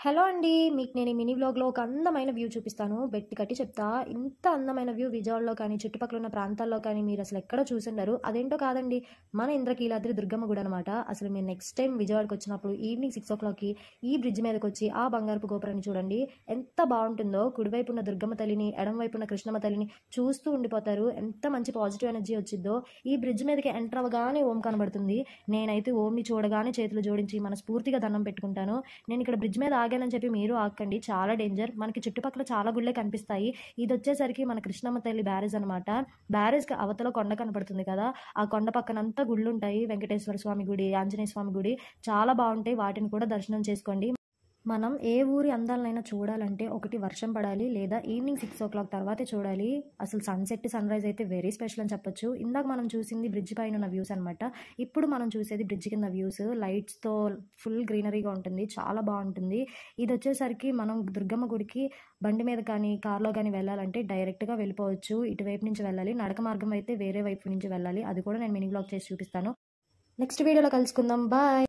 Hello అండి. మీకు నేను ఈ మినీ వ్లాగ్‌లో ఒక అందమైన వ్యూ చూపిస్తాను. బెట్టి కట్టి చెప్తా. ఇంత అందమైన వ్యూ విజయవాడలో కానీ, చుట్టుపక్కల ఉన్న ప్రాంతాల్లో కానీ మీరసలు ఎక్కడ చూసుండరు. అదేంటో కాదండి, మన ఇంద్రకీలాద్రి దుర్గమ్మ గుడి అనమాట. అసలు మీరు నెక్స్ట్ టైమ్ విజయవాడకొచ్చినప్పుడు ఈవినింగ్ 6:00కి ఈ బ్రిడ్జ్ మీదకొచ్చి ఆ బంగారపు గోపురాన్ని చూడండి. ఎంత బావుంటుందో. కుడివైపు ఉన్న దుర్గమ్మ తల్లిని, ఎడమ వైపు ఉన్న కృష్ణమ్మ తల్లిని చూస్తూ ఉండిపోతారు. ఎంత మంచి పాజిటివ్ ఎనర్జీ వచ్చిద్దో. ఈ బ్రిడ్జ్ మీదకి ఎంటర్ అవ్వగానే ఓం కనబడుతుంది. నేనైతే ఓంని చూడగానే చేతులు జోడించి మనస్ఫూర్తిగా దండం పెట్టుకుంటాను. నేను ఇక్కడ బ్రిడ్జ్ మీద ఆగానని చెప్పి మీరు ఆగకండి, చాలా డేంజర్. మనకి చుట్టుపక్కల చాలా గుళ్ళే కనిపిస్తాయి. ఇది వచ్చేసరికి మన కృష్ణమ్మ తల్లి బ్యారేజ్ అనమాట. బ్యారేజ్కి అవతల కొండ కనపడుతుంది కదా, ఆ కొండ పక్కనంతా గుళ్ళు ఉంటాయి. వెంకటేశ్వర స్వామి గుడి, ఆంజనేయ స్వామి గుడి చాలా బాగుంటాయి. వాటిని కూడా దర్శనం చేసుకోండి. మనం ఏ ఊరి అందాలనైనా చూడాలంటే ఒకటి వర్షం పడాలి, లేదా ఈవినింగ్ 6:00 తర్వాతే చూడాలి. అసలు సన్సెట్ సన్ రైజ్ అయితే వెరీ స్పెషల్ అని చెప్పొచ్చు. ఇందాక మనం చూసింది బ్రిడ్జ్ పైన ఉన్న వ్యూస్ అనమాట. ఇప్పుడు మనం చూసేది బ్రిడ్జ్ కింద వ్యూస్. లైట్స్తో ఫుల్ గ్రీనరీగా ఉంటుంది, చాలా బాగుంటుంది. ఇది వచ్చేసరికి మనం దుర్గమ్మ గుడికి బండి మీద కానీ కార్లో కానీ వెళ్ళాలంటే డైరెక్ట్గా వెళ్ళిపోవచ్చు. ఇటువైపు నుంచి వెళ్ళాలి. నడక మార్గం అయితే వేరే వైపు నుంచి వెళ్ళాలి. అది కూడా నేను మినీ వ్లాగ్ చేసి చూపిస్తాను. నెక్స్ట్ వీడియోలో కలుసుకుందాం. బాయ్.